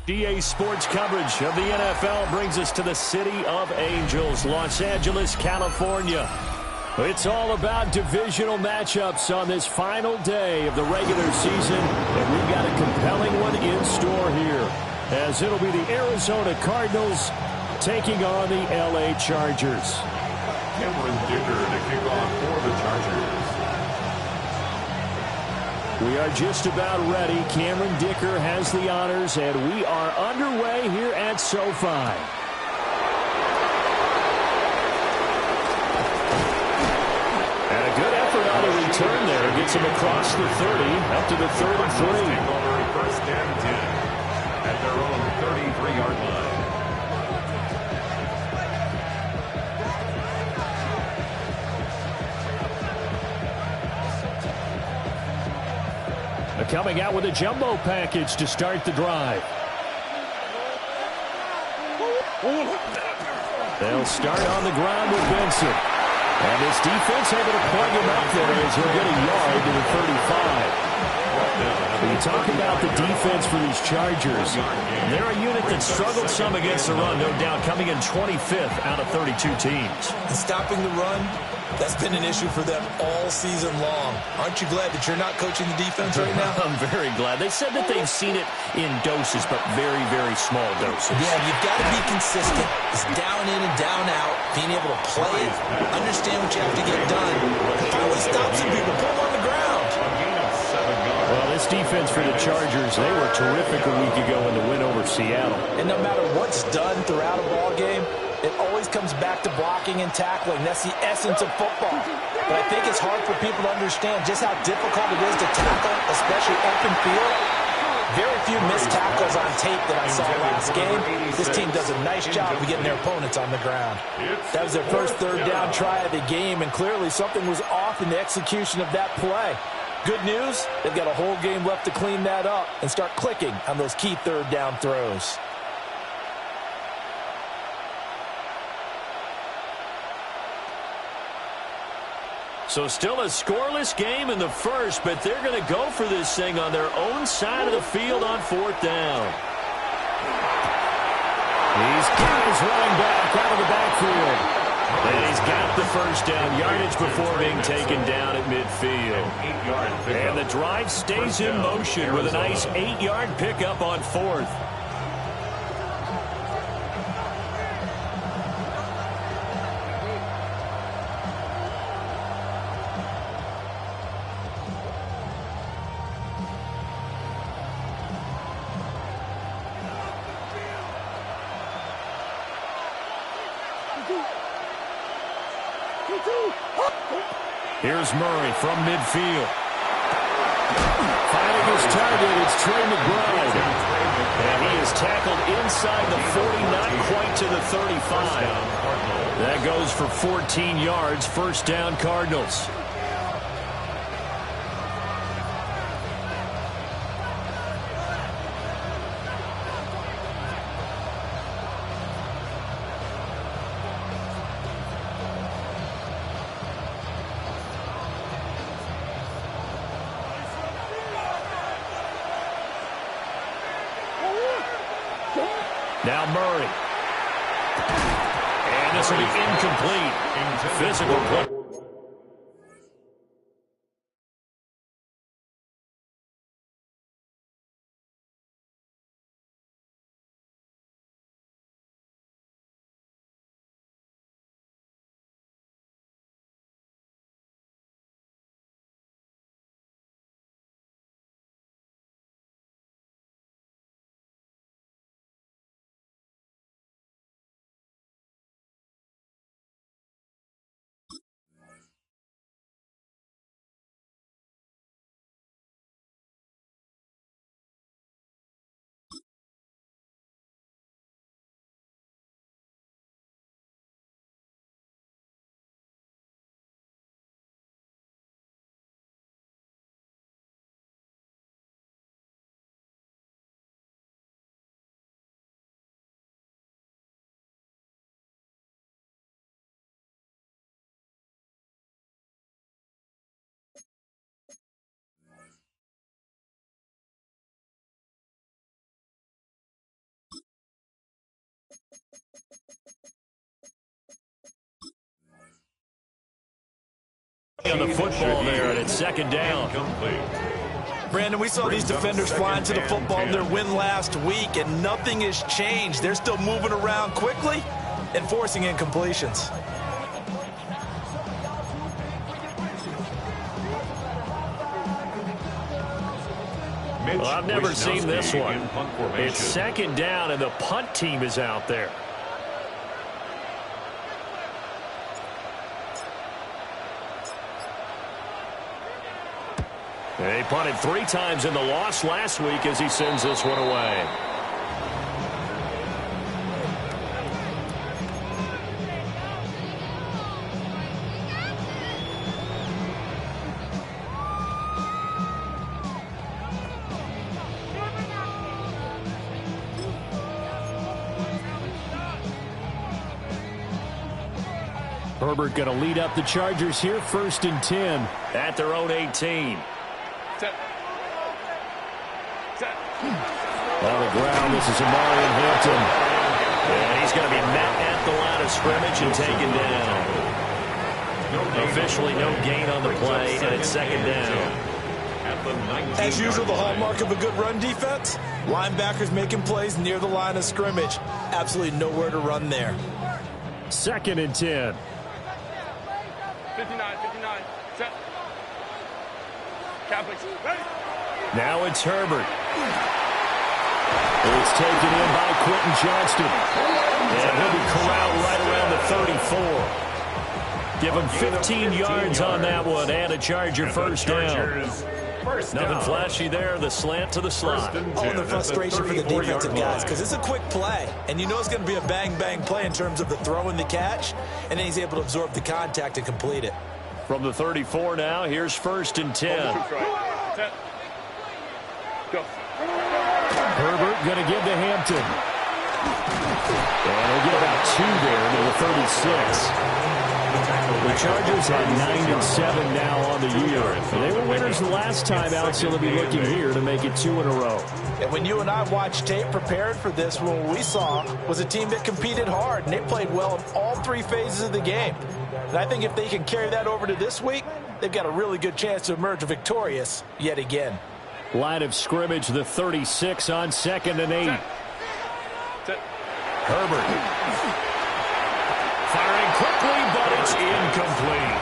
GA Sports coverage of the NFL brings us to the City of Angels, Los Angeles, California. It's all about divisional matchups on this final day of the regular season, and we've got a compelling one in store here, as it'll be the Arizona Cardinals taking on the LA Chargers. Cameron Dicker to kick off for the Chargers. We are just about ready. Cameron Dicker has the honors, and we are underway here at SoFi. And a good effort on the return there. Gets him across the 30, up to the 33. First and 10 at their own 33-yard line. Coming out with a jumbo package to start the drive. They'll start on the ground with Benson. And this defense able to plug him up there as he'll get a yard to the 35. When you talk about the defense for these Chargers, they're a unit that struggled some against the run, no doubt, coming in 25th out of 32 teams. And stopping the run, that's been an issue for them all season long. Aren't you glad that you're not coaching the defense right now? I'm very glad. They said that they've seen it in doses, but very, very small doses. Yeah, you've got to be consistent. It's down in and down out, being able to play it, understand what you have to get done. Finally stop some people, put them on the ground. Well, this defense for the Chargers, they were terrific a week ago in the win over Seattle. And no matter what's done throughout a ball game, it always comes back to blocking and tackling. That's the essence of football. But I think it's hard for people to understand just how difficult it is to tackle, especially open field. Very few missed tackles on tape that I saw last game. This team does a nice job of getting their opponents on the ground. That was their first third down try of the game, and clearly something was off in the execution of that play. Good news, they've got a whole game left to clean that up and start clicking on those key third down throws. So still a scoreless game in the first, but they're going to go for this thing on their own side of the field on fourth down. He's got his running back out of the backfield. And he's got the first down yardage before being taken down at midfield. And the drive stays in motion with a nice 8-yard pickup on fourth. Here's Murray from midfield. Finding his target, it's Trey McBride. And he is tackled inside the 40, not quite to the 35. That goes for 14 yards, first down Cardinals. Now Murray. And a This will be incomplete. Physical play. On the football there, and it's second down. Brandon, we saw these defenders flying to the football in their win last week, and nothing has changed. They're still moving around quickly and forcing incompletions. Well, I've never seen this one. It's second down, and the punt team is out there. He punted 3 times in the loss last week as he sends this one away. Herbert going to lead up the Chargers here, 1st and 10 at their own 18. On the ground, this is Amarian Hampton. And he's going to be met at the line of scrimmage and taken down. Officially no gain on the play, and it's second down. As usual, the hallmark of a good run defense, linebackers making plays near the line of scrimmage. Absolutely nowhere to run there. 2nd and 10. 59, set. Catholics, ready. Now it's Herbert. It's taken in by Quentin Johnston. And he'll be corralled right around the 34. Give him 15 yards on that one and a Charger first down. Nothing flashy there. The slant to the slot. Oh, the frustration for the defensive guys, because it's a quick play. And you know it's going to be a bang-bang play in terms of the throw and the catch. And then he's able to absorb the contact and complete it. From the 34 now, here's 1st and 10. Go. Herbert going to give to Hampton. And he'll get about 2 there to the 36. The Chargers had 9-7 now on the year. They were winners the last time out, so they'll be looking here to make it 2 in a row. And when you and I watched tape prepared for this, what we saw was a team that competed hard, and they played well in all 3 phases of the game. And I think if they can carry that over to this week, they've got a really good chance to emerge victorious yet again. Line of scrimmage, the 36 on 2nd and 8. Herbert. Firing quickly, but it's incomplete.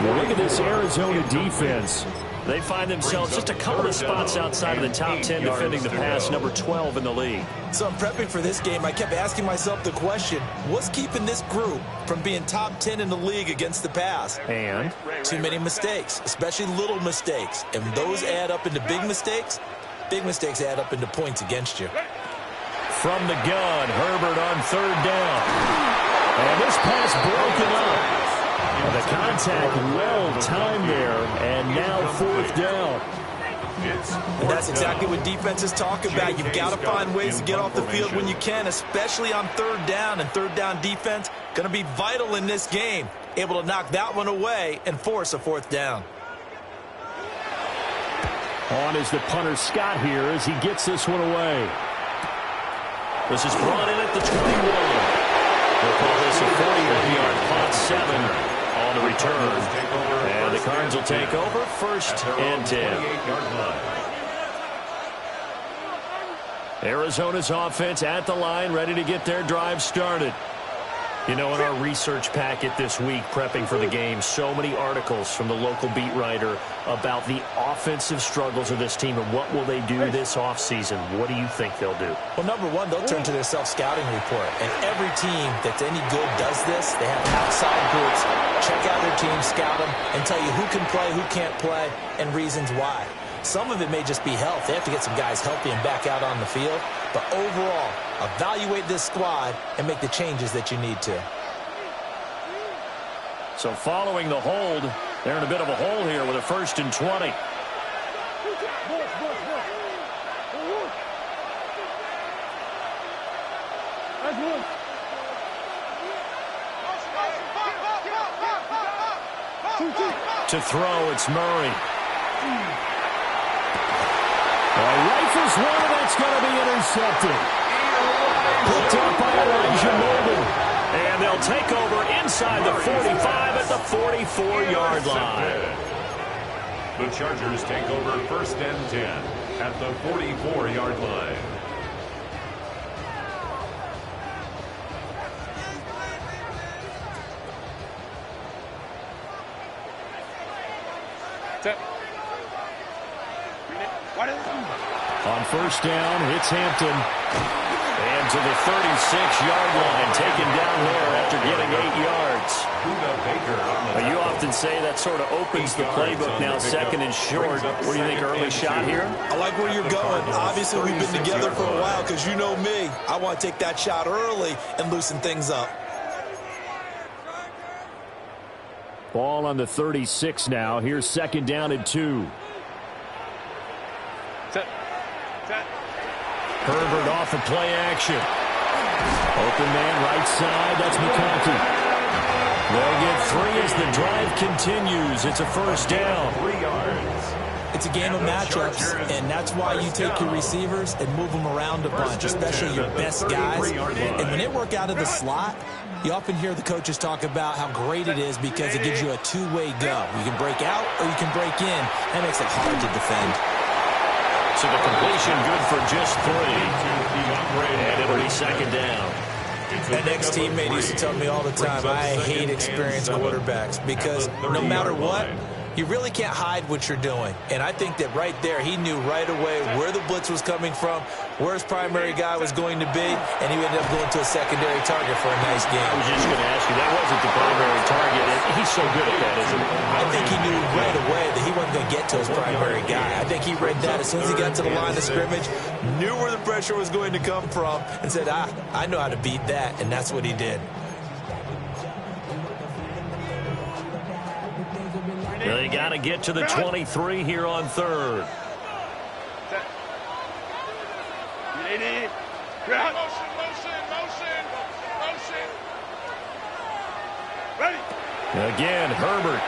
Well, look at this Arizona defense. They find themselves just a couple of spots outside of the top 10 defending the pass, number 12 in the league. So I'm prepping for this game. I kept asking myself the question, what's keeping this group from being top 10 in the league against the pass? And? Too many mistakes, especially little mistakes. And those add up into big mistakes. Big mistakes add up into points against you. From the gun, Herbert on 3rd down. And this pass broken up. The contact well timed there, and now 4th down. And that's exactly what defenses talk about. You've got to find ways to get off the field when you can, especially on 3rd down. And 3rd down defense going to be vital in this game. Able to knock that one away and force a 4th down. On is the punter Scott here as he gets this one away. This is brought in at the 21. We'll call this a 41-yard punt, 7 on the return. And the Cards will take over, 1st and 10. Arizona's offense at the line, ready to get their drive started. You know, in our research packet this week, prepping for the game, so many articles from the local beat writer about the offensive struggles of this team and what will they do this offseason. What do you think they'll do? Well, number one, they'll turn to their self-scouting report. And every team that's any good does this. They have outside groups, check out their team, scout them, and tell you who can play, who can't play, and reasons why. Some of it may just be health. They have to get some guys healthy and back out on the field. But overall, evaluate this squad and make the changes that you need to. So following the hold, they're in a bit of a hole here with a 1st and 20. To throw, it's Murray. Rifles one, that's going to be intercepted. Picked up by Elijah Molden. And they'll take over inside the 45 at the 44-yard line. The Chargers take over 1st and 10 at the 44-yard line. On 1st down, it's Hampton. And to the 36-yard line, taken down there after getting 8 yards. You often say that sort of opens the playbook now, 2nd and short. What do you think, early shot here? I like where you're going. Obviously, we've been together for a while because you know me. I want to take that shot early and loosen things up. Ball on the 36 now. Here's 2nd down and 2. Herbert off of play action. Open man right side. That's McConkey. They'll get 3 as the drive continues. It's a 1st down. 3 yards. It's a game of matchups, and that's why you take your receivers and move them around a bunch, especially your best guys. And when it work out of the slot, you often hear the coaches talk about how great it is because it gives you a two-way go. You can break out or you can break in. That makes it hard to defend. So the completion good for just 3. And it'll be 2nd down. That ex-teammate used to tell me all the time, I hate experienced quarterbacks because no matter what, you really can't hide what you're doing. And I think that right there, he knew right away where the blitz was coming from, where his primary guy was going to be, and he ended up going to a secondary target for a nice game. I was just going to ask you, that wasn't the primary target. He's so good at that, isn't he? I think he knew right away that he wasn't going to get to his primary guy. I think he read that as soon as he got to the line of scrimmage, knew where the pressure was going to come from, and said, I know how to beat that, and that's what he did. They got to get to the 23 here on 3rd. Again, Herbert.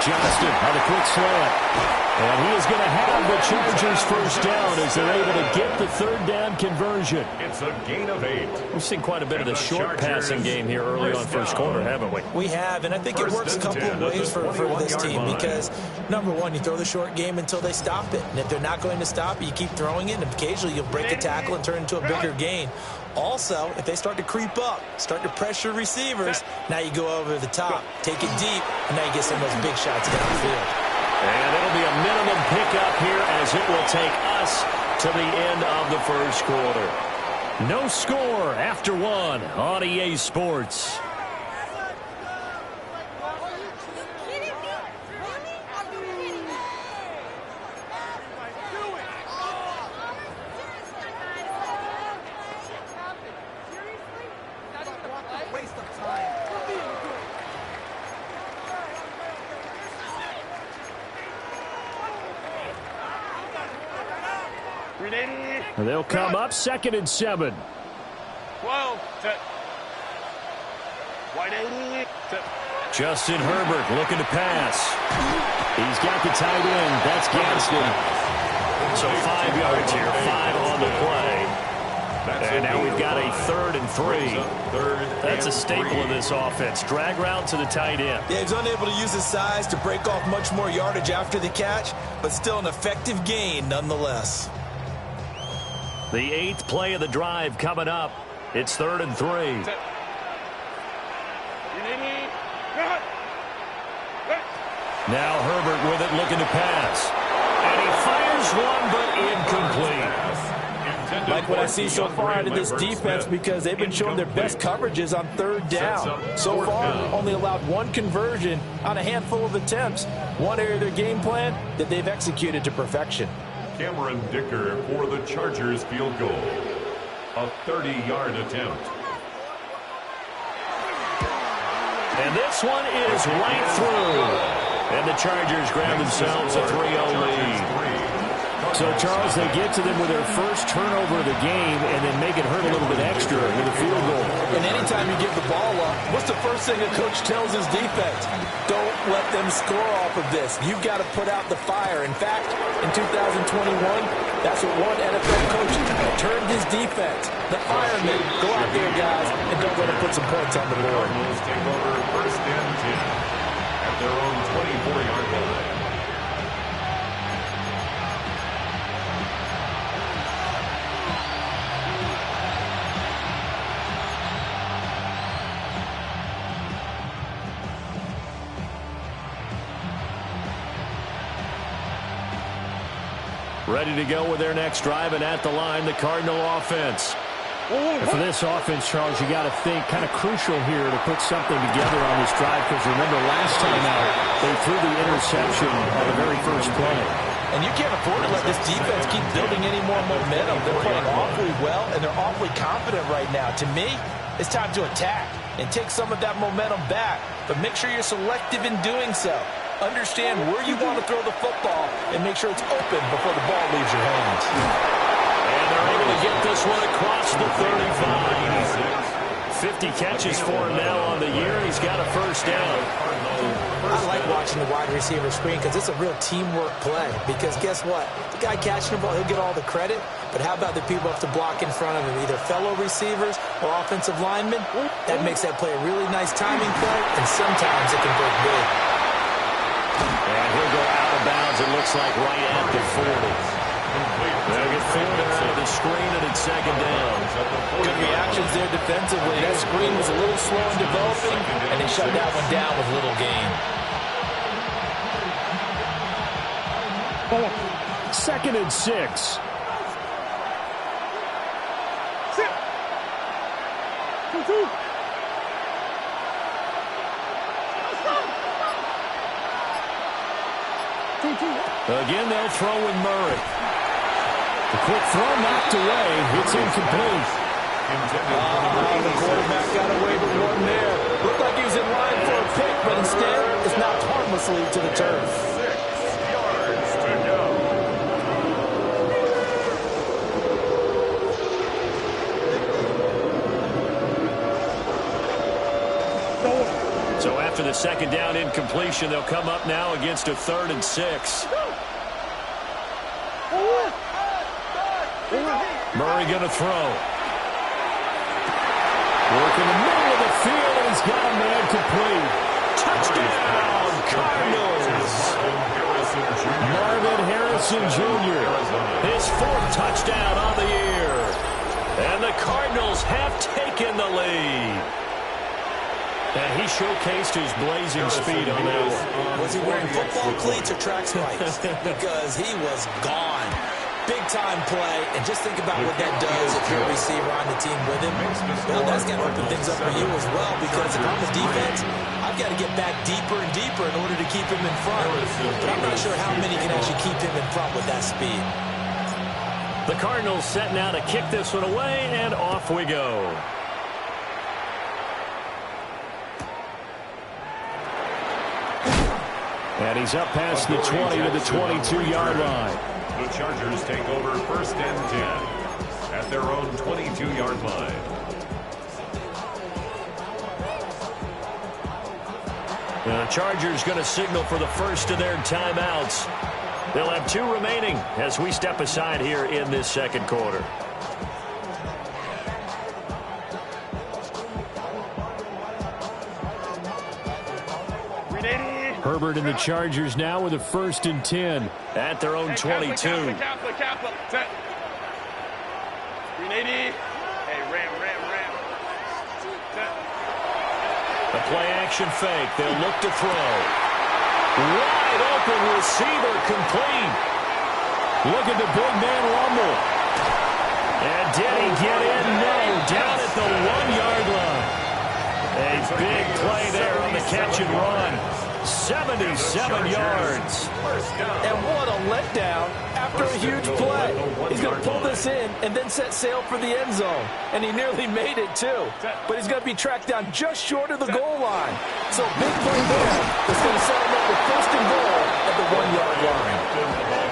Johnston on the quick slant. And he is going to have the Chargers 1st down as they're able to get the 3rd down conversion. It's a gain of 8. We've seen quite a bit of the short passing game here early on 1st quarter, haven't we? We have, and I think it works a couple of ways for this team because, number one, you throw the short game until they stop it. And if they're not going to stop it, you keep throwing it, and occasionally you'll break a tackle and turn it into a bigger gain. Also, if they start to creep up, start to pressure receivers, now you go over the top, take it deep, and now you get some of those big shots downfield. And it'll be a minimum pickup here as it will take us to the end of the 1st quarter. No score after 1 on EA Sports. They'll come up 2nd and 7. 12. Wide 80. Justin Herbert looking to pass. He's got the tight end. That's Gadsden. So 5 yards here, 5 on the play. And now we've got a 3rd and 3. That's a staple of this offense. Drag route to the tight end. Yeah, he's unable to use his size to break off much more yardage after the catch, but still an effective gain nonetheless. The 8th play of the drive coming up. It's 3rd and 3. Now Herbert with it, looking to pass. And he fires one, but incomplete. Like what I see so far out of this defense, because they've been showing their best coverages on 3rd down. So far, only allowed 1 conversion on a handful of attempts. One area of their game plan that they've executed to perfection. Cameron Dicker for the Chargers field goal. A 30-yard attempt. And this one is right through. And the Chargers grab themselves a 3-0 lead. So, Charles, they get to them with their first turnover of the game and then make it hurt a little bit extra with a field goal. And anytime you give the ball up, what's the first thing a coach tells his defense? Don't let them score off of this. You've got to put out the fire. In fact, in 2021, that's what one NFL coach turned his defense. The firemen. Go out there, guys, and don't let them put some points on the board. Cardinals take over 1st and 10 at their own 24-yard line. Ready to go with their next drive, and at the line, the Cardinal offense. And for this offense, Charles, you got to think kind of crucial here to put something together on this drive, because remember last time out, they threw the interception on the very first play. And you can't afford to let this defense keep building any more momentum. They're playing awfully well, and they're awfully confident right now. To me, it's time to attack and take some of that momentum back, but make sure you're selective in doing so. Understand where you want to throw the football and make sure it's open before the ball leaves your hands. And they're able to get this one across the 35. 50 catches for him now on the year. He's got a 1st down. I like watching the wide receiver screen because it's a real teamwork play. Because guess what? The guy catching the ball, he'll get all the credit. But how about the people who have to block in front of him, either fellow receivers or offensive linemen? That makes that play a really nice timing play, and sometimes it can break big. And he'll go out of bounds, it looks like, right at the 40. They'll get Ford out of the screen, and it's 2nd down. Good reactions there defensively. That screen was a little slow in developing, and they shut that one down with little gain. 2nd and 6. Again, they'll throw with Murray. The quick throw knocked away. It's incomplete. The quarterback got away with one there. Looked like he was in line for a pick, but instead it's knocked harmlessly to the turf. 6 yards to go. So after the 2nd down incompletion, they'll come up now against a 3rd and 6. Murray going to throw. Work in the middle of the field, and he's got a man complete. Touchdown, Cardinals. Marvin Harrison Jr. His 4th touchdown on the year. And the Cardinals have taken the lead. And he showcased his blazing speed on that one. Was he wearing football cleats or track spikes? Because he was gone. Big-time play, and just think about what that does if you're a receiver on the team with him. Well, that's going to open things up for you as well, because if I'm the defense, I've got to get back deeper and deeper in order to keep him in front. But I'm not sure how many can actually keep him in front with that speed. The Cardinals set now to kick this one away, and off we go. And he's up past the 20 to the 22-yard line. The Chargers take over 1st and 10 at their own 22-yard line. The Chargers going to signal for the first of their timeouts. They'll have 2 remaining as we step aside here in this 2nd quarter. Herbert and the Chargers now with a 1st and 10 at their own 22. Capsule. Set. 380. Hey, ram. Set. The play action fake. They'll look to throw. Wide open receiver complete. Look at the big man rumble. And did he get in? No. Down at the 1-yard line. A big play there on the catch and run. 77 yards. And what a letdown after a huge play. He's going to pull this in and then set sail for the end zone. And he nearly made it, too. But he's going to be tracked down just short of the goal line. So big play there. It's going to set him up with 1st and goal at the 1-yard line.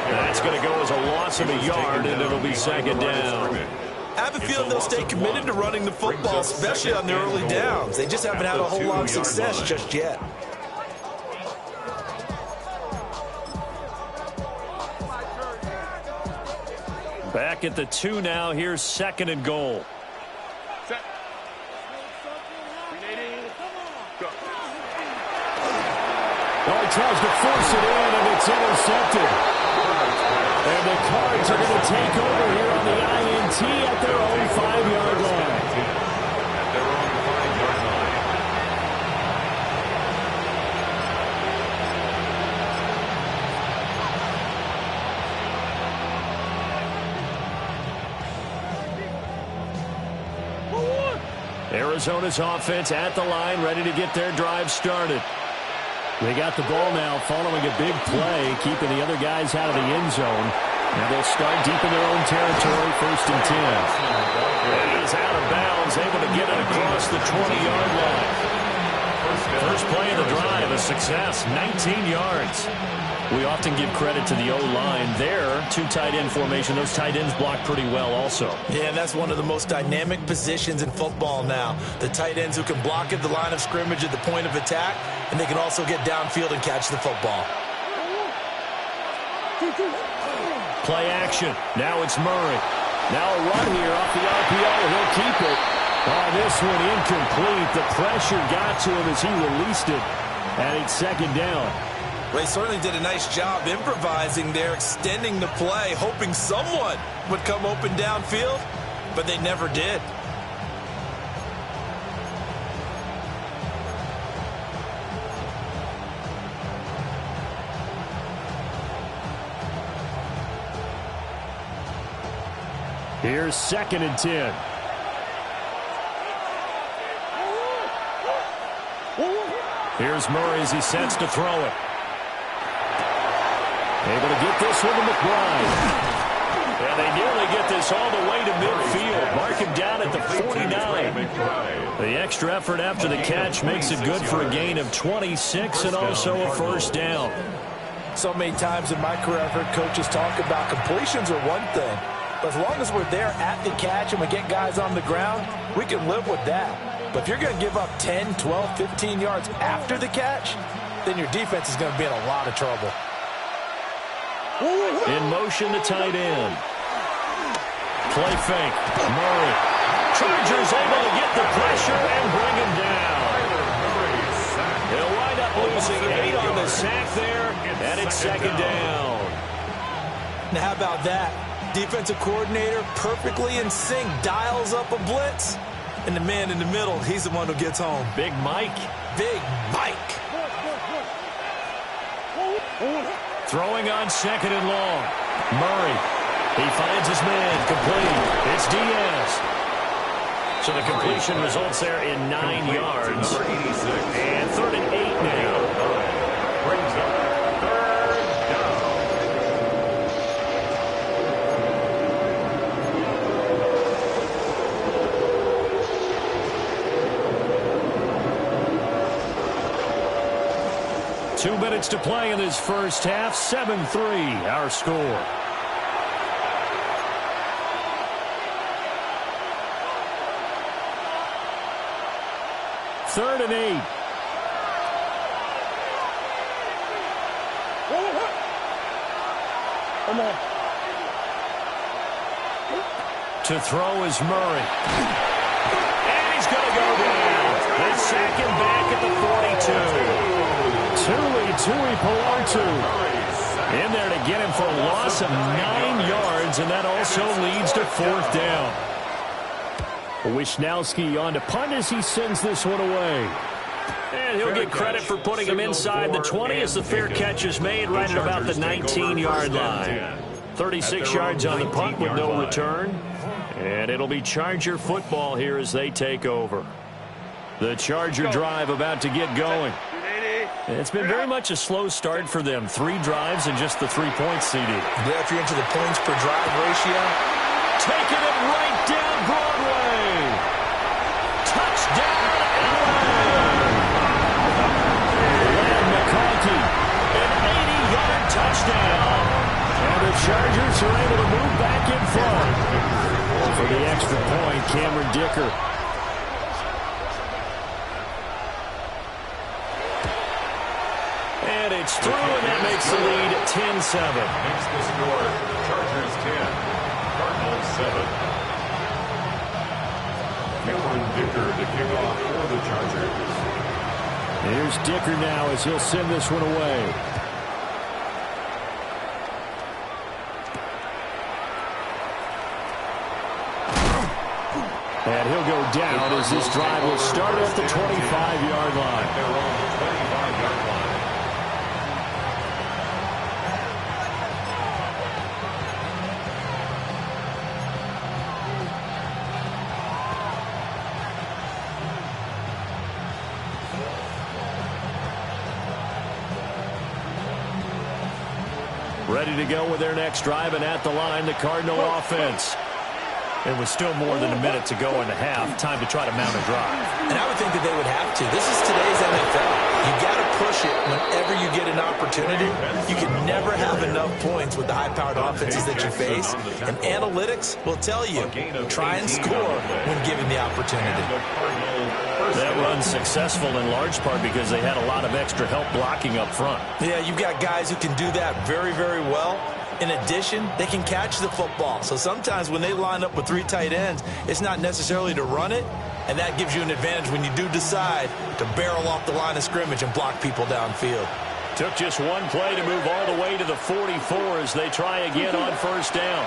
That's going to go as a loss of a yard, and it'll be 2nd down. I have a feeling they'll stay committed to running the football, especially on their early downs. They just haven't had a whole lot of success just yet. Back at the 2 now. Here's 2nd and goal. Set. 380. Go. Oh, he tries to force it in, and it's intercepted. And the Cards are going to take over here on the INT at their own 5-yard line. At their own 5-yard line. Arizona's offense at the line, ready to get their drive started. They got the ball now following a big play, keeping the other guys out of the end zone. Now they'll start deep in their own territory, 1st and 10. And he's out of bounds, able to get it across the 20-yard line. First play of the drive, a success, 19 yards. We often give credit to the O-line there. 2 tight end formation. Those tight ends block pretty well also. Yeah, that's one of the most dynamic positions in football now. The tight ends who can block at the line of scrimmage at the point of attack, and they can also get downfield and catch the football. Play action. Now it's Murray. Now a run here off the RPO. He'll keep it. Oh, this one incomplete. The pressure got to him as he released it. And it's 2nd down. They certainly did a nice job improvising there, extending the play, hoping someone would come open downfield, but they never did. Here's 2nd and 10. Here's Murray as he sets to throw it. Able to get this one to McBride. And they nearly get this all the way to midfield. Mark him down at the 49. The extra effort after the catch makes it good for a gain of 26 and also a 1st down. So many times in my career I've heard coaches talk about completions are one thing. But as long as we're there at the catch and we get guys on the ground, we can live with that. But if you're going to give up 10, 12, 15 yards after the catch, then your defense is going to be in a lot of trouble. In motion, the tight end. Play fake. Murray. Chargers able to get the pressure and bring him down. They'll wind up losing 8 on the sack there, and it's 2nd down. Now how about that? Defensive coordinator perfectly in sync, dials up a blitz, and the man in the middle, he's the one who gets home. Big Mike. Big Mike. Throwing on 2nd and long. Murray. He finds his man. Complete. It's Diaz. So the completion results there in 9 yards. And 3rd and 8 now. Brings up 3rd down. Two minutes to play in this first half. 7-3, our score. Third and 8. To throw is Murray. And he's going to go down. They sack him back at the 42. Tuli Tuipulotu in there to get him for a loss of 9 yards, and that also leads to 4th down. Wisnowski on to punt as he sends this one away. And he'll get credit for putting him inside the 20 as the fair catch is made right at about the 19-yard line. 36 yards on the punt with no return. And it'll be Charger football here as they take over. The Charger drive about to get going. It's been very much a slow start for them. 3 drives and just the 3 points, CD. Yeah, if you're into the points per drive ratio. Taking it right down Broadway. Touchdown, Len McConkey, an 80-yard touchdown. And the Chargers are able to move back in front. For the extra point, Cameron Dicker. And it's through, and that makes the lead 10-7. Makes the score Chargers 10, Cardinals 7. Cameron Dicker to kick off for the Chargers. Here's Dicker now as he'll send this one away. And he'll go down as this drive will start at the 25-yard line. They're on the 25-yard line. Ready to go with their next drive, and at the line, the Cardinal offense. It was still more than a minute to go in the half. Time to try to mount a drive. And I would think that they would have to. This is today's NFL. You got to push it whenever you get an opportunity. You can never have enough points with the high-powered offenses that you face. And analytics will tell you, try and score when given the opportunity. That run's successful in large part because they had a lot of extra help blocking up front. Yeah, you've got guys who can do that very, very well. In addition, they can catch the football. So sometimes when they line up with 3 tight ends, it's not necessarily to run it, and that gives you an advantage when you do decide to barrel off the line of scrimmage and block people downfield. Took just one play to move all the way to the 44 as they try again on 1st down.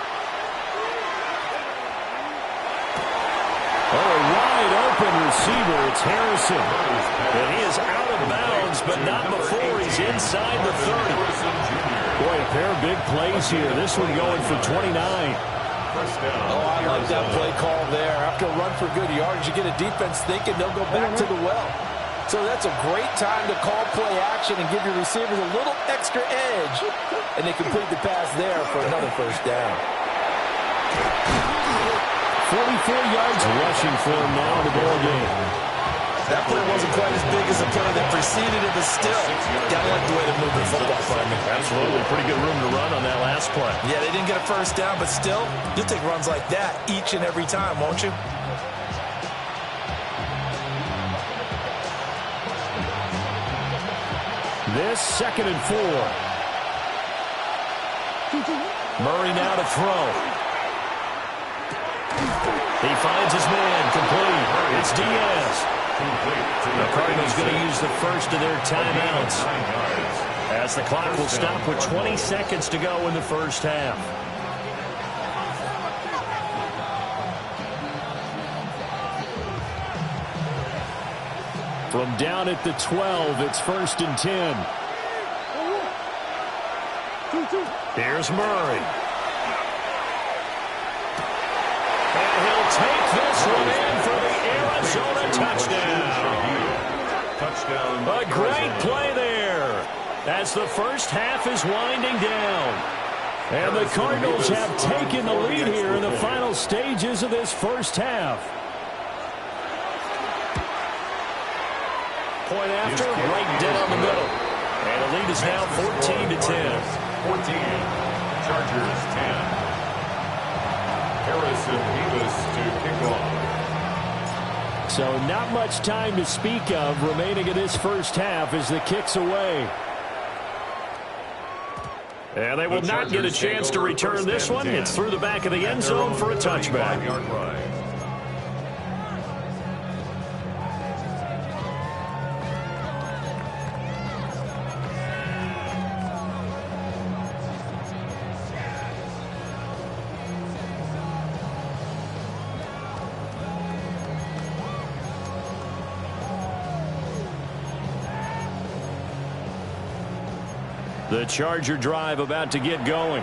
Oh, a wide open receiver. It's Harrison. And he is out of bounds, but not before he's inside the 30. Boy, a pair of big plays here. This one going for 29. Oh, I like that play call there. After a run for good yards, you get a defense thinking they'll go back to the well. So that's a great time to call play action and give your receivers a little extra edge. And they complete the pass there for another 1st down. 44 yards rushing for him now in the ball game. That play wasn't quite as big as the play that preceded it, but still, gotta like the way to move the football from him. Absolutely. Pretty good room to run on that last play. Yeah, they didn't get a 1st down, but still, you'll take runs like that each and every time, won't you? This 2nd and 4. Murray now to throw. He finds his man complete. It's Diaz. The Cardinals going to use the first of their timeouts as the clock will stop with 20 seconds to go in the 1st half. From down at the 12, it's 1st and 10. Here's Murray. And he'll take this one in for the Arizona touchdown. A great play there as the 1st half is winding down. And the Cardinals have taken the lead here in the final stages of this 1st half. Point after, right down the middle. And the lead is now 14-10. 14, Chargers 10. Harrison Davis to kick off. So not much time to speak of remaining in this 1st half as the kick's away. And they will not get a chance to return this one. It's through the back of the end zone for a touchback. The Charger drive about to get going.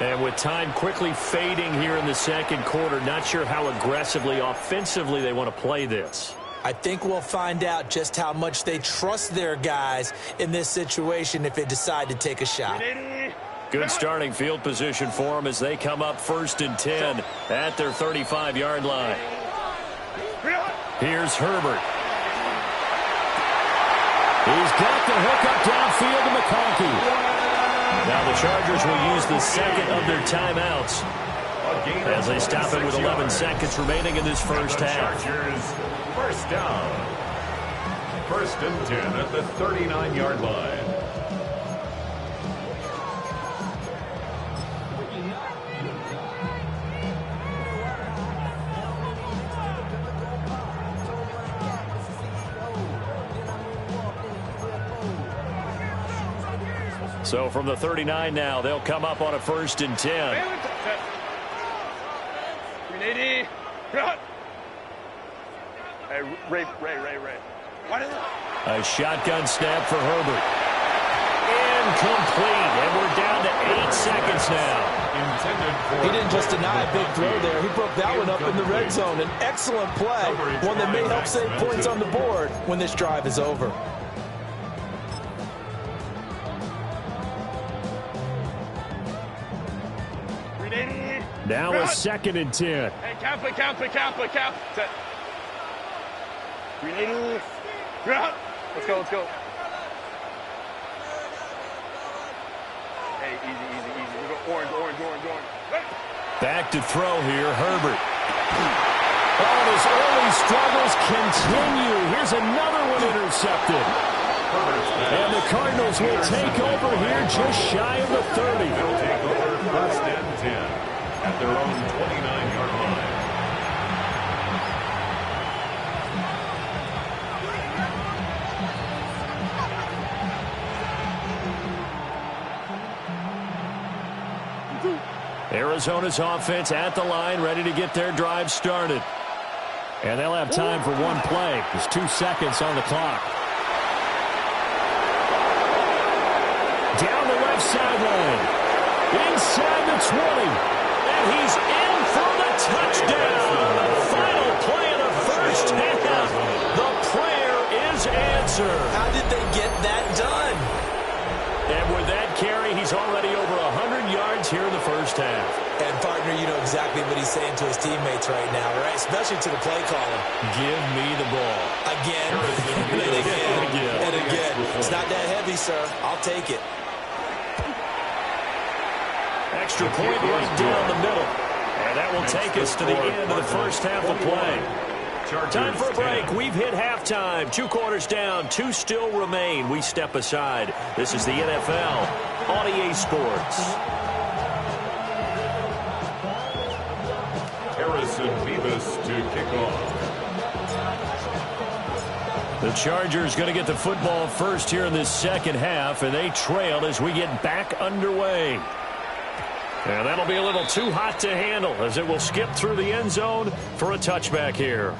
And with time quickly fading here in the second quarter, not sure how aggressively, offensively they want to play this. I think we'll find out just how much they trust their guys in this situation if they decide to take a shot. Good starting field position for them as they come up 1st and 10 at their 35-yard line. Here's Herbert. He's got the hook up downfield to McConkey. Now the Chargers will use the second of their timeouts as they stop it with 11 seconds remaining in this first half. Chargers, first down. 1st and 10 at the 39-yard line. So from the 39 now, they'll come up on a 1st and 10. Hey, Ray. A shotgun snap for Herbert. Incomplete, and we're down to 8 seconds now. He didn't just deny a big throw there. He broke that one up in the red zone. An excellent play, one that may help save points on the board when this drive is over. Now a 2nd and 10. Hey, Kappa. Let's go. Hey, easy. We go orange. Back to throw here, Herbert. Oh, his early struggles continue. Here's another one intercepted. And the Cardinals will take over here just shy of the 30. They'll take over 1st and 10 at their own 29-yard line. Arizona's offense at the line, ready to get their drive started. And they'll have time for one play. There's 2 seconds on the clock. Down the left sideline. Inside the 20. And he's in for the touchdown. Final play of the first half. The prayer is answered. How did they get that done? And with that carry, he's already over 100 yards here in the first half. And, partner, you know exactly what he's saying to his teammates right now, right? Especially to the play caller. Give me the ball. Again, and again. It's not that heavy, sir. I'll take it. Extra point right down the middle. And that will take us to the end of the first half of play. Time for a break. We've hit halftime. 2 quarters down. 2 still remain. We step aside. This is the NFL on EA Sports. Harrison Bevis to kick off. The Chargers going to get the football first here in this second half, and they trail as we get back underway. And that'll be a little too hot to handle as it will skip through the end zone for a touchback here.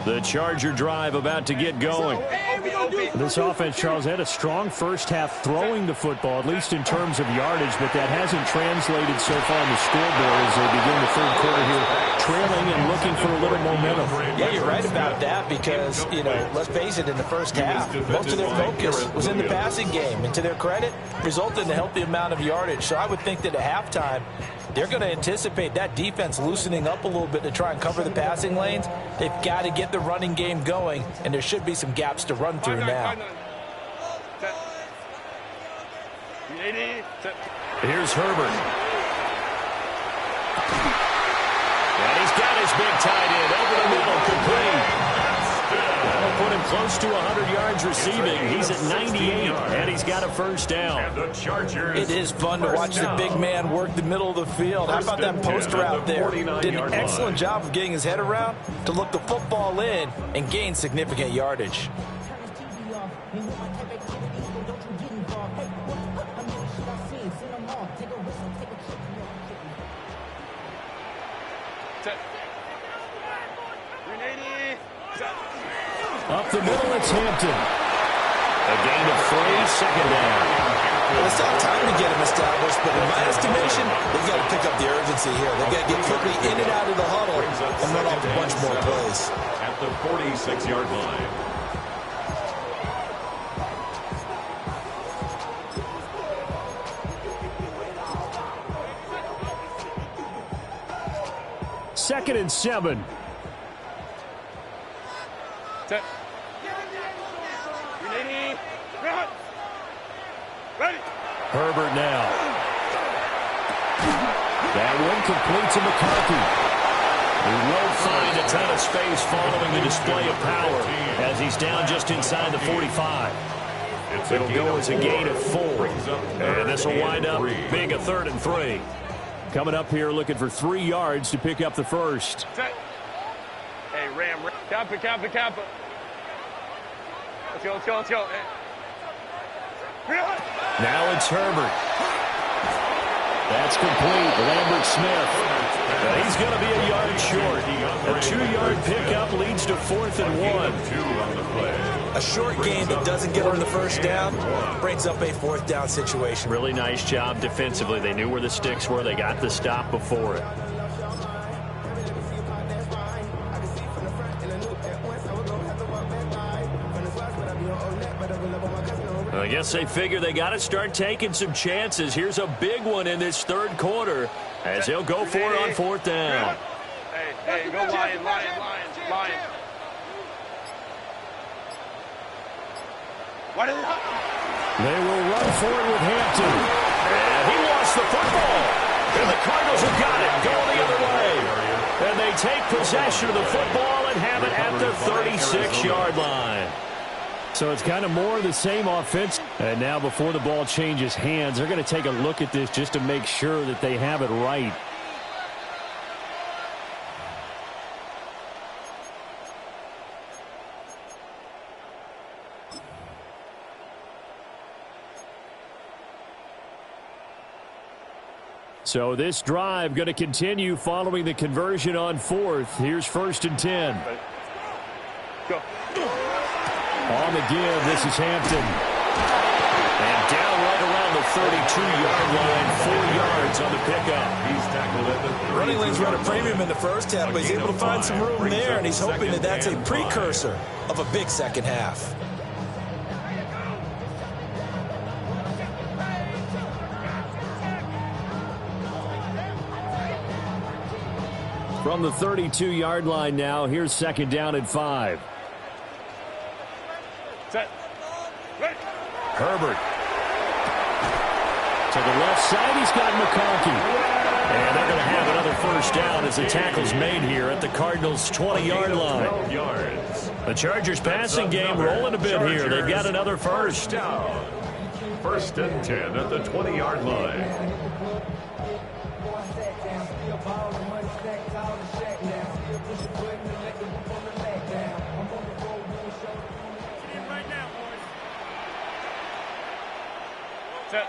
The Charger drive about to get going. This offense, Charles, had a strong first half throwing the football, at least in terms of yardage, but that hasn't translated so far on the scoreboard as they begin the third quarter here, trailing and looking for a little momentum. Yeah, you're right about that because, you know, let's face it, in the first half, most of their focus was in the passing game. And to their credit, resulted in a healthy amount of yardage. So I would think that at halftime, they're going to anticipate that defense loosening up a little bit to try and cover the passing lanes. They've got to get the running game going, and there should be some gaps to run through now. Here's Herbert. And he's got his big tight end over the middle, complete. That'll put him close to 100 yards receiving. He's at 98, and he's got a first down. It is fun to watch the big man work the middle of the field. How about that post route there? Did an excellent job of getting his head around to look the football in and gain significant yardage. Set. 380. Set. Up the middle, it's Hampton. A gain of 3, second down. Well, it's not time to get him established, but in my estimation, they've got to pick up the urgency here. They've got to get quickly in and out of the huddle and run off a bunch more plays. At the 46-yard line. Second and 7. Set. 380. Run. Ready. Herbert now. That one complete to McCarthy. He won't find a ton of space following the display of power as he's down just inside the 45. It'll go as a gain of 4. And this will wind up being a 3rd and 3. Coming up here looking for 3 yards to pick up the first. Set. Hey, Ram. Kappa, Kappa, Kappa. Let's go, let's go, let's go. Now it's Herbert. That's complete. Lambert Smith. He's going to be a yard short. A 2-yard pickup leads to 4th and 1. A short gain that doesn't get on the first down brings up a 4th down situation. Really nice job defensively. They knew where the sticks were. They got the stop before it. I guess they figure they got to start taking some chances. Here's a big one in this 3rd quarter as they'll go for it on 4th down. Hey, go Lion, Lion, Lion, Lion. What is it? They will run for it with Hampton. And he lost the football. And the Cardinals have got it going the other way. And they take possession of the football and have it at the 36-yard line. So it's kind of more of the same offense. And now before the ball changes hands, they're going to take a look at this just to make sure that they have it right. So this drive going to continue following the conversion on 4th. Here's 1st and 10. Go. On the give, this is Hampton. And down right around the 32-yard line, 4 yards on the pickup. He's tackled at the 32. Running lanes run a premium in the first half, but he's able to find some room there, and he's hoping that that's a precursor of a big second half. From the 32-yard line now, here's 2nd down and 5. Set. Ready. Herbert. To the left side, he's got McConkey. And they're going to have another 1st down as the tackle's made here at the Cardinals' 20-yard line. The Chargers passing game rolling a bit here. They've got another first. Down. 1st and 10 at the 20-yard line. Set.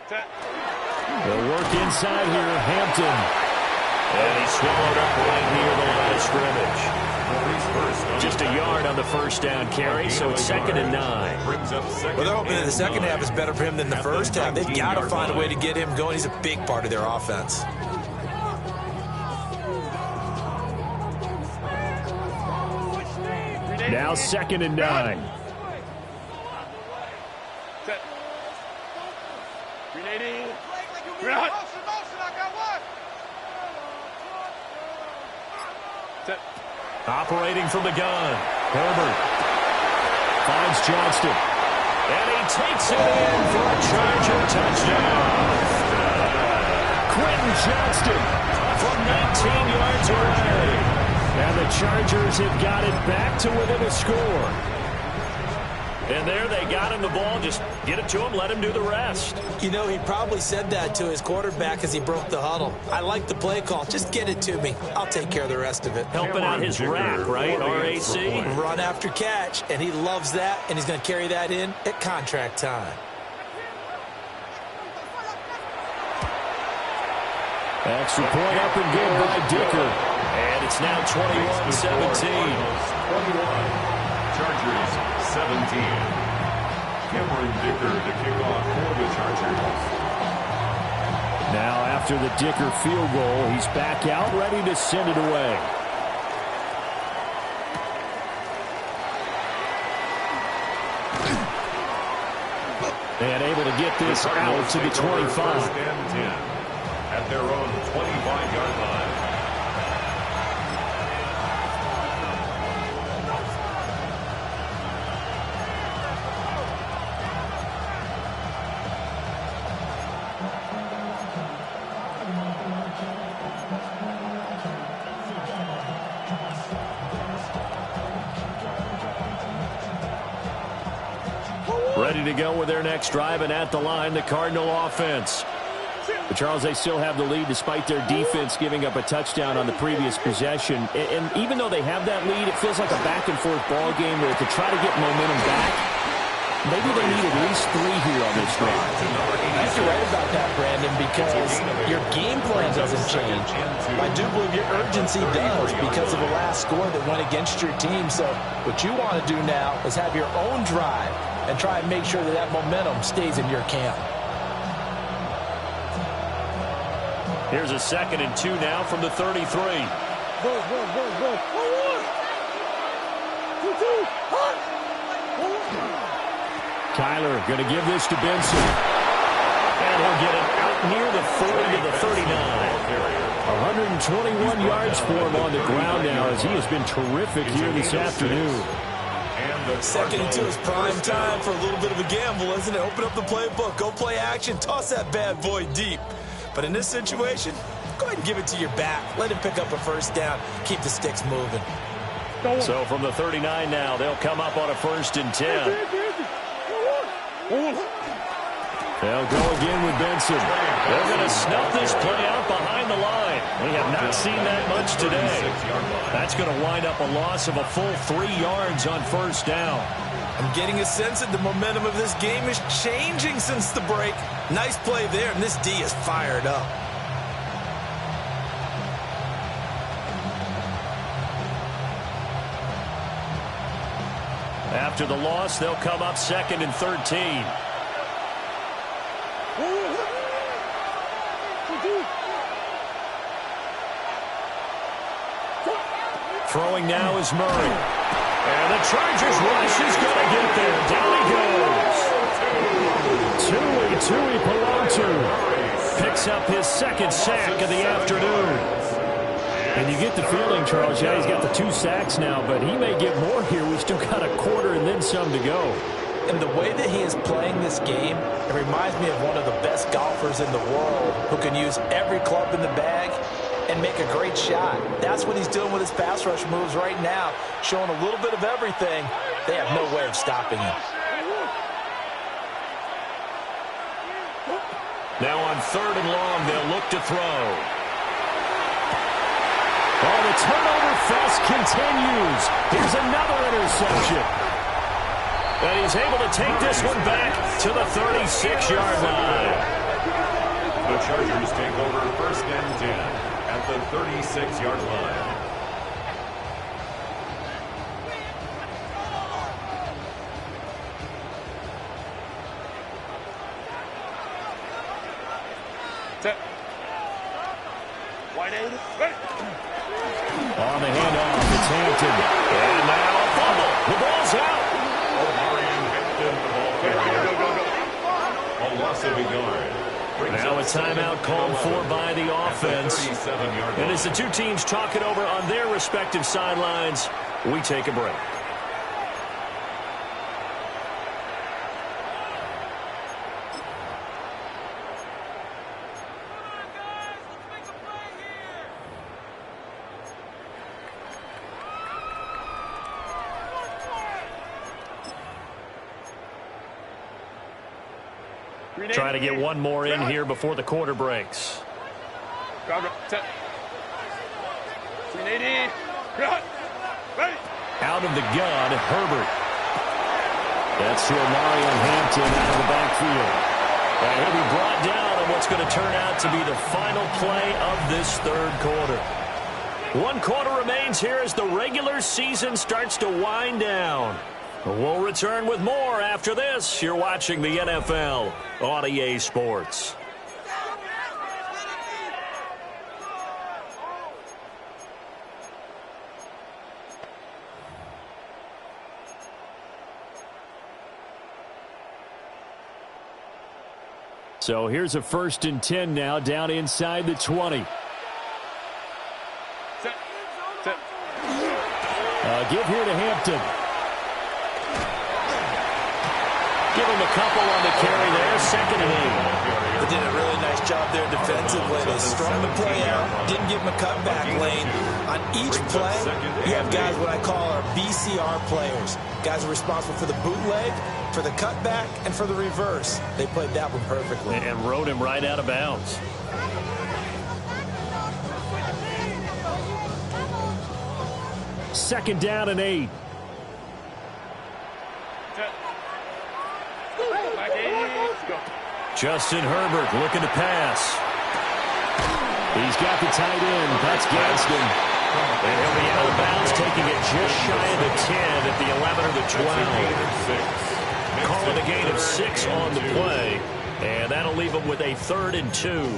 Set. They'll work inside here, Hampton. And he's swallowed up right near the line of scrimmage. Just a yard on the 1st down carry, so it's 2nd and 9. Well, they're hoping that the second half is better for him than the first half. They've got to find a way to get him going. He's a big part of their offense. Now 2nd and 9. Set. 380. Run. Set. Operating from the gun. Herbert finds Johnston. And he takes it in for a Charger touchdown. Quentin Johnston from 19 yards away. And the Chargers have got it back to within a score. And there they got him the ball. Just get it to him, let him do the rest. You know, he probably said that to his quarterback as he broke the huddle. I like the play call. Just get it to me. I'll take care of the rest of it. Helping out his rack, right, RAC? Run after catch, and he loves that, and he's going to carry that in at contract time. Extra point up and good by Dicker. And it's now 21-17. 21. Chargers 17. Cameron Dicker to kick off for the Chargers. Now after the Dicker field goal, he's back out ready to send it away. And able to get this out to the 25. First and 10 at their own 25-yard line. Ready to go with their next drive, and at the line, the Cardinal offense. But Charles, they still have the lead despite their defense giving up a touchdown on the previous possession. And even though they have that lead, it feels like a back-and-forth ball game where to try to get momentum back, maybe they need at least 3 here on this drive. I think you're right about that, Brandon, because your game plan doesn't change. I do believe your urgency does because of the last score that went against your team. So what you want to do now is have your own drive and try and make sure that that momentum stays in your camp. Here's a 2nd and 2 now from the 33. Kyler going to give this to Benson. And he'll get it out near the 40 to the 39. 121 yards for him on the ground now as he has been terrific here this afternoon. 2nd and 2 is prime time for a little bit of a gamble, isn't it? Open up the playbook, go play action, toss that bad boy deep. But in this situation, go ahead and give it to your back. Let him pick up a first down. Keep the sticks moving. So from the 39 now, they'll come up on a 1st and 10. They'll go again with Benson. They're going to snuff this play out behind the line. We have not seen that much today. That's going to wind up a loss of a full 3 yards on 1st down. I'm getting a sense that the momentum of this game is changing since the break. Nice play there, and this D is fired up. After the loss, they'll come up 2nd and 13. Throwing now is Murray. And the Chargers rush is going to get there. Down he goes. Tui Pulotu picks up his 2nd sack of the afternoon. And you get the feeling, Charles, yeah, he's got the 2 sacks now, but he may get more here. We still got a quarter and then some to go. And the way that he is playing this game, it reminds me of one of the best golfers in the world who can use every club in the bag and make a great shot. That's what he's doing with his pass rush moves right now, showing a little bit of everything. They have no way of stopping him. Now on 3rd and long, they'll look to throw. Oh, the turnover fest continues. Here's another interception. And he's able to take this one back to the 36-yard line. The Chargers take over 1st and 10 at the 36-yard line. On the handoff, it's Hampton. And now a fumble. The ball's out. A loss of a yard. Now a timeout called for by the offense. And as the 2 teams talk it over on their respective sidelines, we take a break. Trying to get one more in here before the quarter breaks. Out of the gun, Herbert. That's to Omarion Hampton out of the backfield. And he'll be brought down on what's going to turn out to be the final play of this third quarter. One quarter remains here as the regular season starts to wind down. We'll return with more after this. You're watching the NFL on EA Sports. So here's a 1st and 10 now down inside the 20. Give here to Hampton. Give him a couple on the carry there. 2nd and 8. They did a really nice job there defensively. They strung the play out, didn't give him a cutback lane. On each play, you have guys what I call our BCR players. Guys are responsible for the bootleg, for the cutback, and for the reverse. They played that one perfectly. And rode him right out of bounds. Second down and 8. Justin Herbert looking to pass. He's got the tight end. That's Gadsden. And he'll be out of bounds, taking it just shy of the 10 at the 11 or the 12. Calling a gain of 6 on the play. And that'll leave him with a 3rd and 2.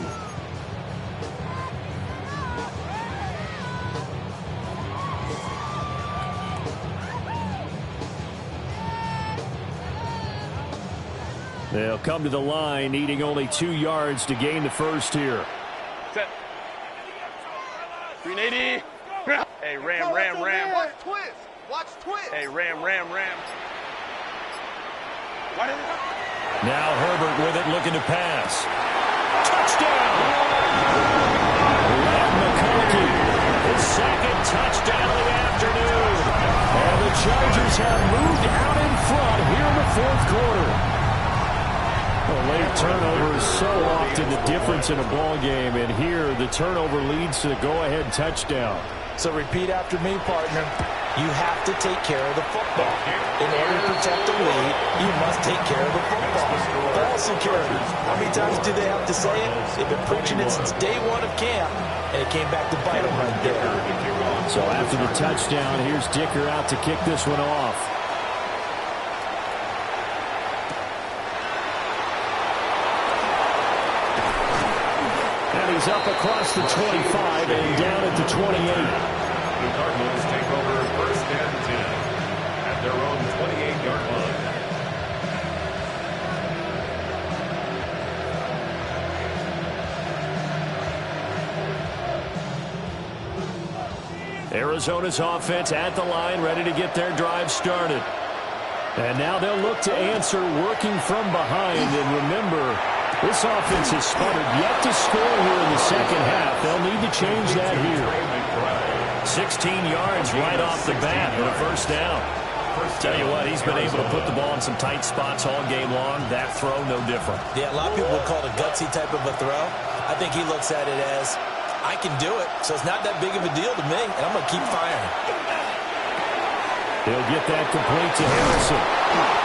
They'll come to the line, needing only 2 yards to gain the first here. Set. 380. Hey, ram. Watch twist. Hey, ram. Now Herbert with it, looking to pass. Touchdown! Len McConkey, his 2nd touchdown of the afternoon. And the Chargers have moved out in front here in the 4th quarter. A late turnover is so often the difference in a ball game, and here the turnover leads to the go-ahead touchdown. So repeat after me, partner. You have to take care of the football. In order to protect the lead, you must take care of the football. Ball security. How many times do they have to say it? They've been preaching it since day 1 of camp, and it came back to bite them right there. So after the touchdown, here's Dicker out to kick this one off. He's up across the 25 and down at the 28. The Cardinals take over 1st and 10 at their own 28-yard line. Arizona's offense at the line, ready to get their drive started. And now they'll look to answer working from behind. And remember, this offense has sputtered, yet to score here in the 2nd half. They'll need to change that here. 16 yards right off the bat and a 1st down. Tell you what, he's been able to put the ball in some tight spots all game long. That throw, no different. Yeah, a lot of people would call it a gutsy type of a throw. I think he looks at it as, I can do it, so it's not that big of a deal to me, and I'm going to keep firing. He'll get that complete to Harrison.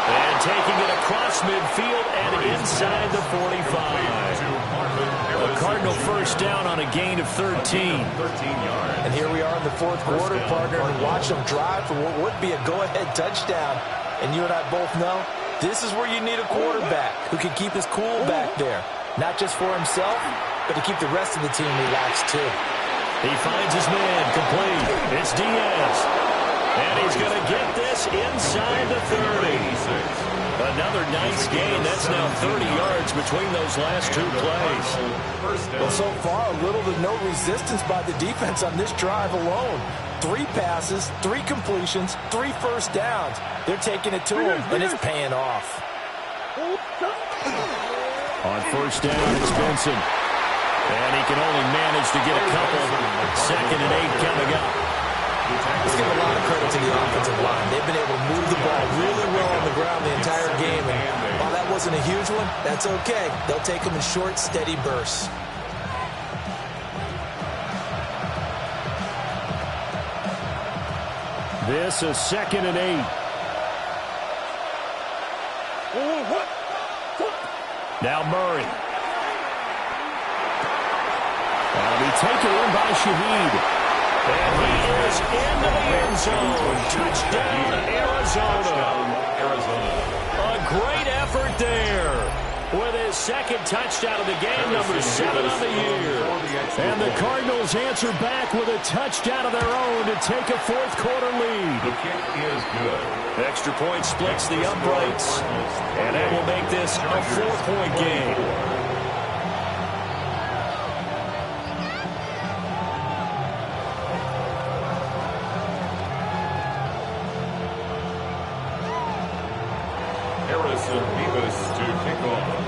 And taking it across midfield and inside the 45. A Cardinal 1st down on a gain of 13. And here we are in the 4th quarter, partner, and watch them drive for what would be a go-ahead touchdown. And you and I both know this is where you need a quarterback who can keep his cool back there. Not just for himself, but to keep the rest of the team relaxed too. He finds his man complete. It's Diaz. And he's going to get this inside the 30. Another nice gain. That's now 30 yards between those last 2 plays. Well, so far, little to no resistance by the defense on this drive alone. 3 passes, 3 completions, 3 1st downs. They're taking it to him, and it's paying off. On 1st down, it's Benson. And he can only manage to get a couple. 2nd and 8 coming up. Let's give a lot of credit to the offensive line. They've been able to move the ball really well on the ground the entire game. And while that wasn't a huge one, that's okay. They'll take them in short, steady bursts. This is 2nd and 8. Now Murray. That'll be taken in by Shaheed. And he is into the end zone. Touchdown, Arizona. A great effort there. With his second touchdown of the game, number 7 on the year. And the Cardinals answer back with a touchdown of their own to take a fourth-quarter lead. The kick is good. Extra point splits the uprights, and that will make this a 4-point game. Harrison Beavis to kick off.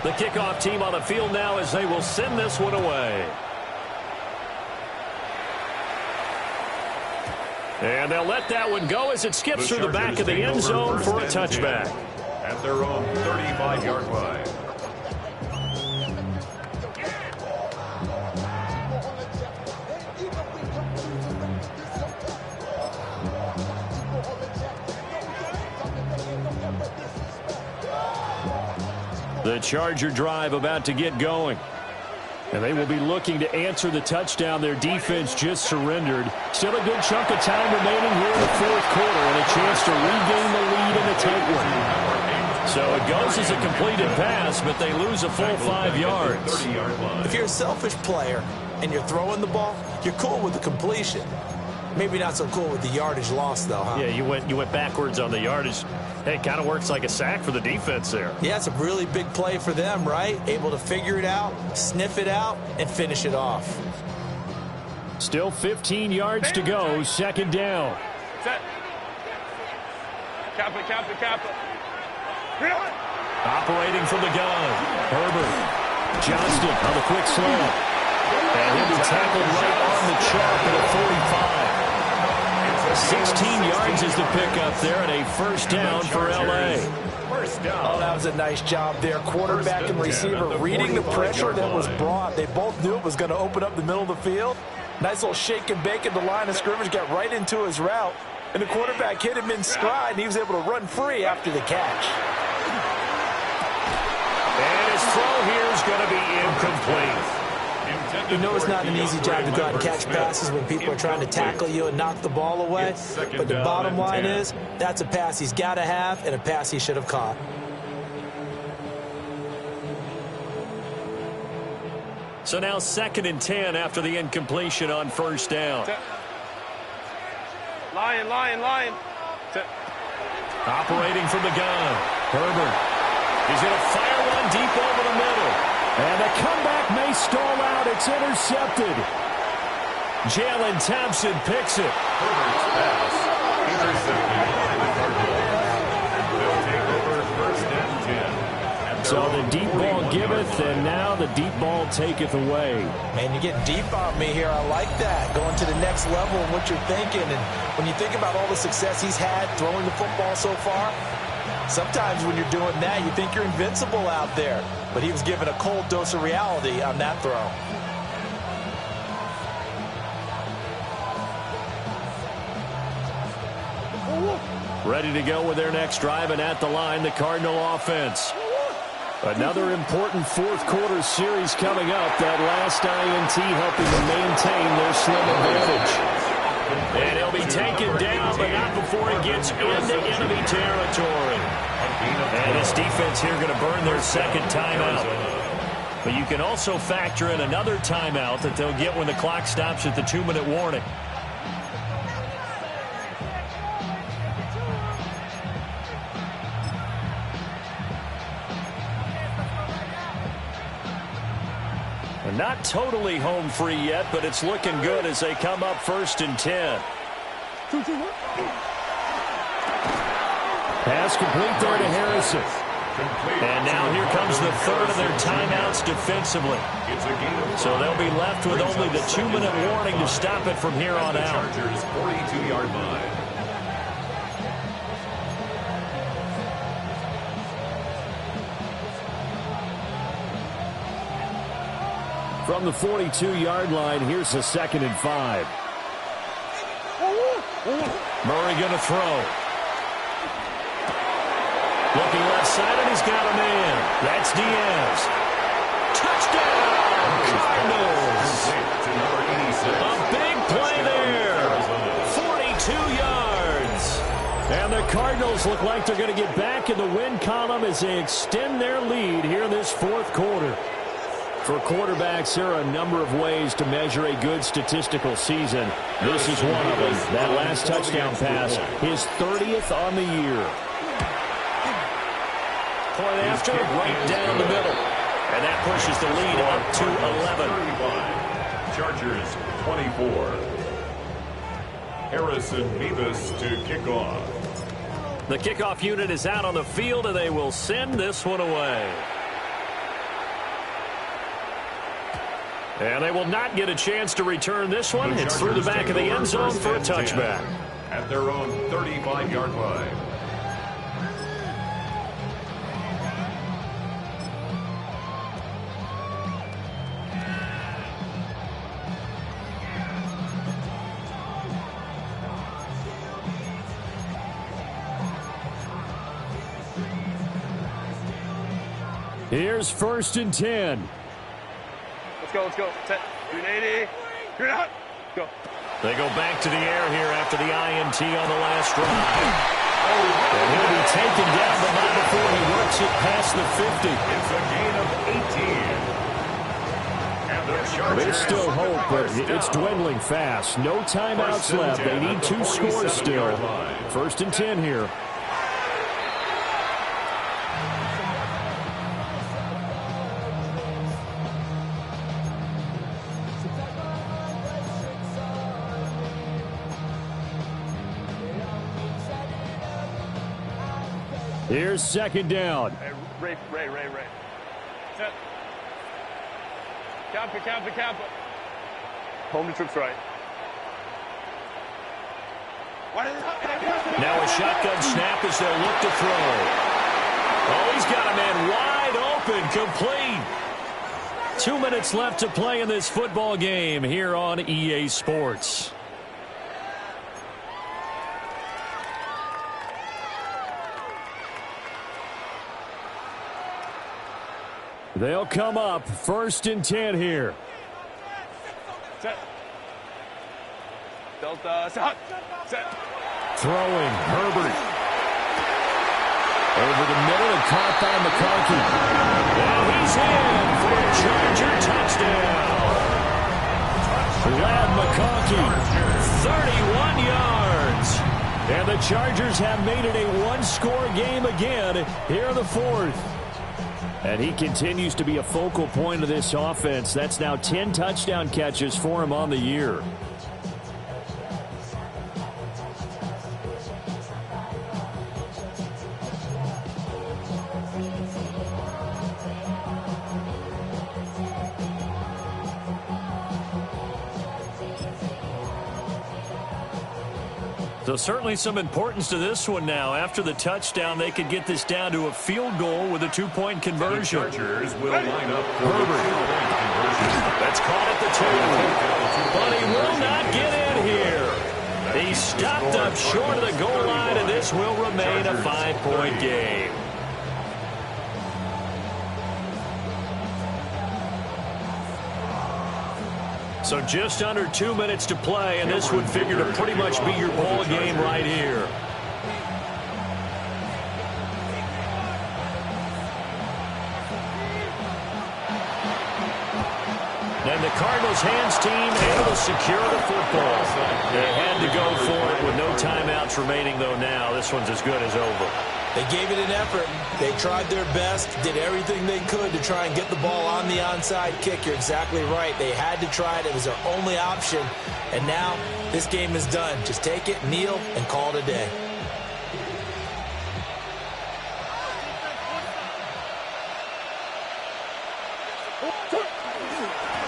The kickoff team on the field now as they will send this one away. And they'll let that one go as it skips through the back of the end zone for a touchback. At their own 35-yard line. The Charger drive about to get going. And they will be looking to answer the touchdown their defense just surrendered. Still a good chunk of time remaining here in the fourth quarter and a chance to regain the lead in a tight one. So it goes as a completed pass, but they lose a full 5 yards. If you're a selfish player and you're throwing the ball, you're cool with the completion. Maybe not so cool with the yardage loss, though, huh? Yeah, you went backwards on the yardage. Hey, it kind of works like a sack for the defense there. Yeah, it's a really big play for them, right? Able to figure it out, sniff it out, and finish it off. Still 15 yards to go, second down. Set. Kappa. Operating from the gun. Herbert. Johnston on the quick slant. And he'll be tackled right on the chalk at a 45. 16 yards is the pickup there and a first down for L.A. Oh, that was a nice job there. Quarterback and receiver reading the pressure that was brought. They both knew it was going to open up the middle of the field. Nice little shake and bake at the line of scrimmage, got right into his route. And the quarterback hit him in stride, and he was able to run free after the catch. And his throw here is going to be incomplete. You know it's not an easy job to go out and catch passes when people are trying to tackle you and knock the ball away. But the bottom line is, that's a pass he's got to have and a pass he should have caught. So now 2nd and 10 after the incompletion on first down. Lion. Operating from the gun. Herbert. He's going to fire one deep over the middle. And the comeback may stall out. It's intercepted. Jalen Thompson picks it. Herbert's pass intercepted by the Cardinals. They'll take over first and 10. So the deep ball giveth, and now the deep ball taketh away. Man, you're getting deep on me here. I like that. Going to the next level of what you're thinking. And when you think about all the success he's had throwing the football so far, sometimes when you're doing that, you think you're invincible out there. But he was given a cold dose of reality on that throw. Ready to go with their next drive, and at the line, the Cardinal offense. Another important fourth-quarter series coming up. That last INT helping them maintain their slim advantage. And he'll be taken down, but not before he gets into enemy territory. And this defense here going to burn their second timeout. But you can also factor in another timeout that they'll get when the clock stops at the 2-minute warning. Not totally home free yet, but it's looking good as they come up 1st and 10. Pass complete there to Harrison. And now here comes the third of their timeouts defensively. So they'll be left with only the 2-minute warning to stop it from here on out. Chargers 42-yard line. From the 42-yard line, here's a 2nd and 5. Murray going to throw. Looking left side, and he's got a man. That's Diaz. Touchdown, Cardinals. A big play there. 42 yards. And the Cardinals look like they're going to get back in the win column as they extend their lead here in this fourth quarter. For quarterbacks, there are a number of ways to measure a good statistical season. This is one of them. That last touchdown pass, his 30th on the year. Point after, right down the middle. And that pushes the lead up to 11. Chargers 24. Harrison Bevis to kick off. The kickoff unit is out on the field, and they will send this one away. And they will not get a chance to return this one. It's through the back of the end zone for a touchback. At their own 35-yard line. Here's 1st and 10. Let's go. Set. 380. You're out. Go. They go back to the air here after the INT on the last drive. And he'll be taken down, but not before he works it past the 50. It's a gain of 18. And the Chargers. There's still hope, but it's dwindling fast. No timeouts left. They need 2 scores still. 1st and 10 here. Here's 2nd down. Hey, Ray. Set. Kappa. Home to troops right. Now a shotgun snap as they'll look to throw. Oh, he's got a man wide open, complete. 2 minutes left to play in this football game here on EA Sports. They'll come up 1st and 10 here. Set. Delta. Set. Throwing, Herbert. Over the middle and caught by McConkey. And he's in for a Charger touchdown. Ladd McConkey, 31 yards. And the Chargers have made it a one-score game again here in the fourth. And he continues to be a focal point of this offense. That's now 10 touchdown catches for him on the year. So certainly some importance to this one now. After the touchdown, they could get this down to a field goal with a 2-point conversion. The Chargers will line up for Herbert. That's caught at the 2. But he will not get in here. He stopped up short of the goal line, and this will remain a 5-point game. So just under 2 minutes to play, and this would figure to pretty much be your ball game right here. And the Cardinals hands team able to secure the football. They had to go for it with no timeouts remaining, though now. This one's as good as over. They gave it an effort. They tried their best, did everything they could to try and get the ball on the onside kick. You're exactly right. They had to try it. It was their only option. And now this game is done. Just take it, kneel, and call it a day.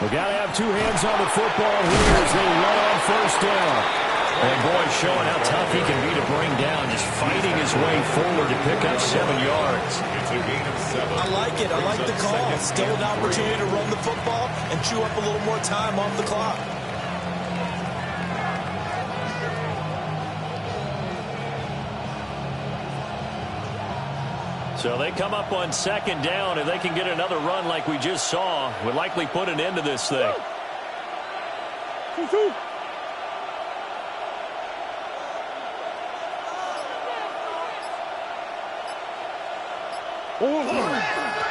We got to have two hands on the football here as they run on first down. And boy, showing how tough he can be to bring down, just fighting his way forward to pick up 7 yards. It's a gain of 7. I like it. I like the call. Still an opportunity to run the football and chew up a little more time off the clock. So they come up on second down. If they can get another run like we just saw, would likely put an end to this thing.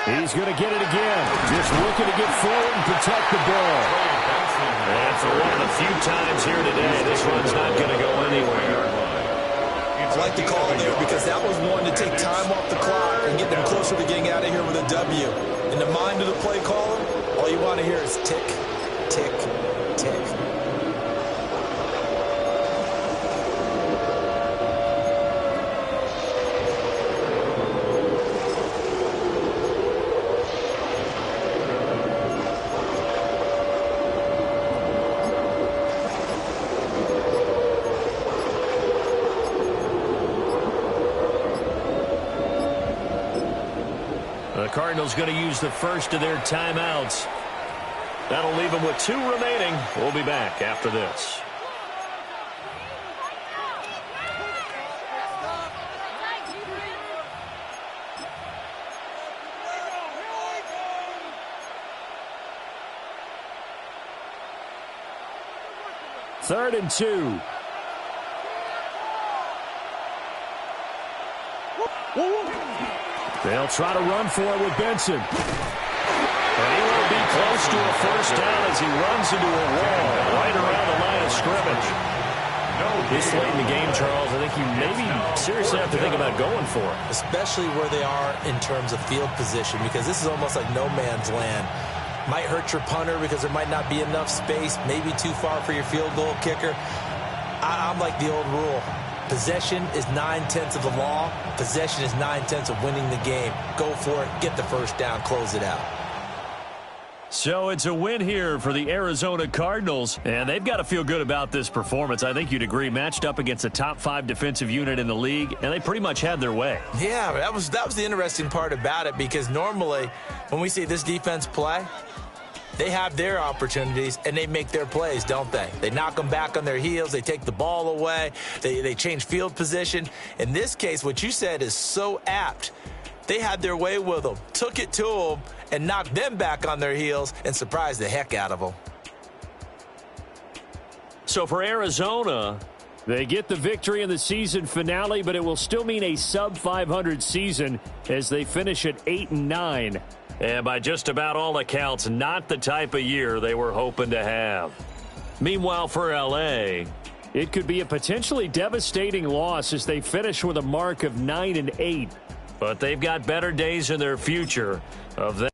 He's going to get it again. Just looking to get forward and protect the ball. And for one of the few times here today, this one's not going to go anywhere. I like the call there because that was one to take time off the clock and get them closer to getting out of here with a W. In the mind of the play caller, all you want to hear is tick, tick, tick. The Cardinals going to use the first of their timeouts. That'll leave them with 2 remaining. We'll be back after this. Third and 2. They'll try to run for it with Benson. And he will be close to a first down as he runs into a wall right around the line of scrimmage. This late in the game, Charles, I think you maybe seriously have to think about going for it. Especially where they are in terms of field position, because this is almost like no man's land. Might hurt your punter because there might not be enough space, maybe too far for your field goal kicker. I'm like the old rule. Possession is 9/10 of the law. Possession is 9/10 of winning the game. Go for it. Get the first down. Close it out. So it's a win here for the Arizona Cardinals, and they've got to feel good about this performance. I think you'd agree, matched up against a top 5 defensive unit in the league, and they pretty much had their way. Yeah, that was the interesting part about it, because normally when we see this defense play, they have their opportunities, and they make their plays, don't they? They knock them back on their heels. They take the ball away. They change field position. In this case, what you said is so apt. They had their way with them, took it to them, and knocked them back on their heels and surprised the heck out of them. So for Arizona, they get the victory in the season finale, but it will still mean a sub-500 season as they finish at 8-9. And by just about all accounts, not the type of year they were hoping to have. Meanwhile, for L.A., it could be a potentially devastating loss as they finish with a mark of 9-8. But they've got better days in their future of that.